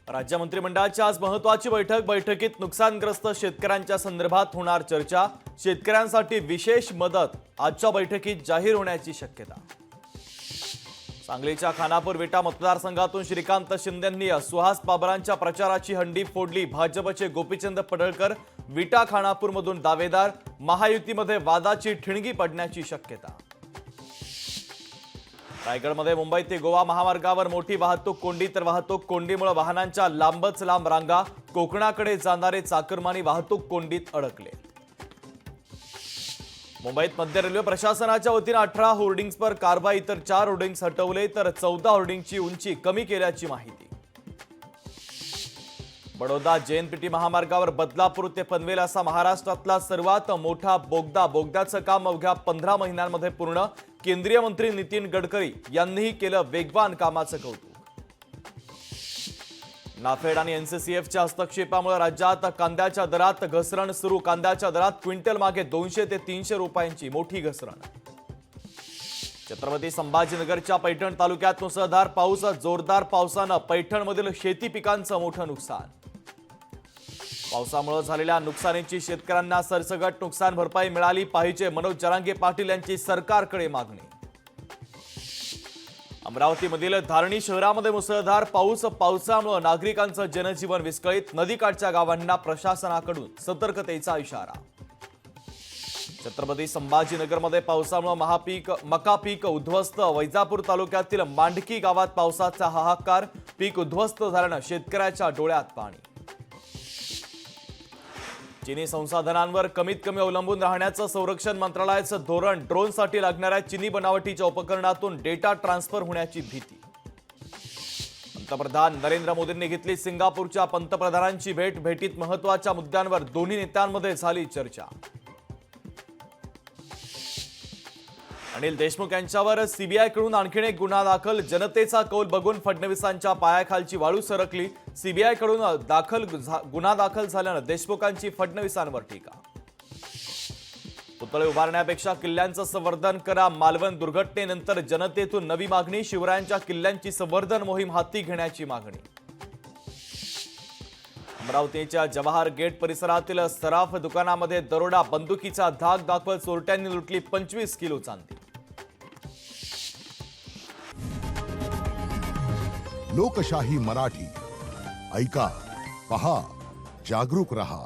राज्य मंत्रिमंडळाची आज महत्त्वाची बैठकीत नुकसानग्रस्त शेतकऱ्यांच्या संदर्भात होणार चर्चा। शेतकऱ्यांसाठी विशेष मदत आजच्या बैठकीत जाहीर होण्याची शक्यता। सांगलीच्या खानापूर विटा मतदारसंघातून श्रीकांत शिंदेंनी सुहास बाबरांच्या प्रचाराची हंडी फोडली। भाजपचे गोपीचंद पडळकर विटा खानापूरमधून दावेदार। महायुतीमध्ये वादाची ठिणगी पडण्याची शक्यता। रायगडमध्ये मुंबई ते गोवा महामार्गावर मोठी वाहतूक कोंडी, तर वाहतूक कोंडीमुळे वाहनांच्या लांबच लांब रांगा। कोकणाकडे जाणारे चाकरमानी वाहतूक कोंडीत अडकले। मुंबईत मध्य रेल्वे प्रशासनाच्या वतीने 18 होर्डिंग्सवर कारवाई, तर 4 होर्डिंग्स हटवले, तर 14 होर्डिंगची उंची कमी केल्याची माहिती। बडोदा जेएनपीटी महामार्गावर बदलापूर ते पनवेल असा महाराष्ट्रातला सर्वात मोठा बोगदा। बोगद्याचं काम अवघ्या 15 महिन्यांमध्ये पूर्ण। केंद्रीय मंत्री नितीन गडकरी यांनीही केलं वेगवान कामाचं कौतुक। नाफेड आणि एनसीसीएफच्या हस्तक्षेपामुळे राज्यात कांद्याच्या दरात घसरण सुरू। कांद्याच्या दरात क्विंटल मागे 200 ते 300 रुपयांची मोठी घसरण। छत्रपती संभाजीनगरच्या पैठण तालुक्यात मुसळधार पाऊस। जोरदार पावसानं पैठणमधील शेती पिकांचं मोठं नुकसान। पावसामुळे झालेल्या नुकसानीची शेतकऱ्यांना सरसकट नुकसान भरपाई मिळाली पाहिजे, मनोज जरांगे पाटील यांची सरकारकडे मागणी। अमरावतीमधील धारणी शहरामध्ये मुसळधार पाऊस। पावसामुळे नागरिकांचं जनजीवन विस्कळीत। नदीकाठच्या गावांना प्रशासनाकडून सतर्कतेचा इशारा। छत्रपती संभाजीनगरमध्ये पावसामुळे मका पीक उद्ध्वस्त। वैजापूर तालुक्यातील मांडकी गावात पावसाचा हाहाकार। पीक उद्ध्वस्त झाल्यानं शेतकऱ्याच्या डोळ्यात पाणी। चीनी संसाधनांवर कमीत कमी अवलंबून राहण्याचं संरक्षण मंत्रालयाचं धोरण। ड्रोनसाठी लागणाऱ्या चीनी बनावटीच्या उपकरणातून डेटा ट्रान्सफर होण्याची भीती। पंतप्रधान नरेंद्र मोदींनी घेतली सिंगापूरच्या पंतप्रधानांची भेट। भेटीत महत्त्वाच्या मुद्द्यांवर दोन्ही नेत्यांमध्ये झाली चर्चा। अनिल देशमुख यांच्यावर सीबीआयकडून आणखीन एक गुन्हा दाखल। जनतेचा कौल बघून फडणवीसांच्या पायाखालची वाळू सरकली। सीबीआयकडून गुन्हा दाखल झाल्यानं देशमुखांची फडणवीसांवर टीका। पुतळे उभारण्यापेक्षा किल्ल्यांचं संवर्धन करा। मालवण दुर्घटनेनंतर जनतेतून नवी मागणी। शिवरायांच्या किल्ल्यांची संवर्धन मोहीम हाती घेण्याची मागणी। अमरावतीच्या जवाहर गेट परिसरातील सराफ दुकानामध्ये दरोडा। बंदुकीचा धाक दाखवत चोरट्यांनी लुटली 25 किलो चांदी। लोकशाही मराठी ऐका, पहा, जागरूक रहा।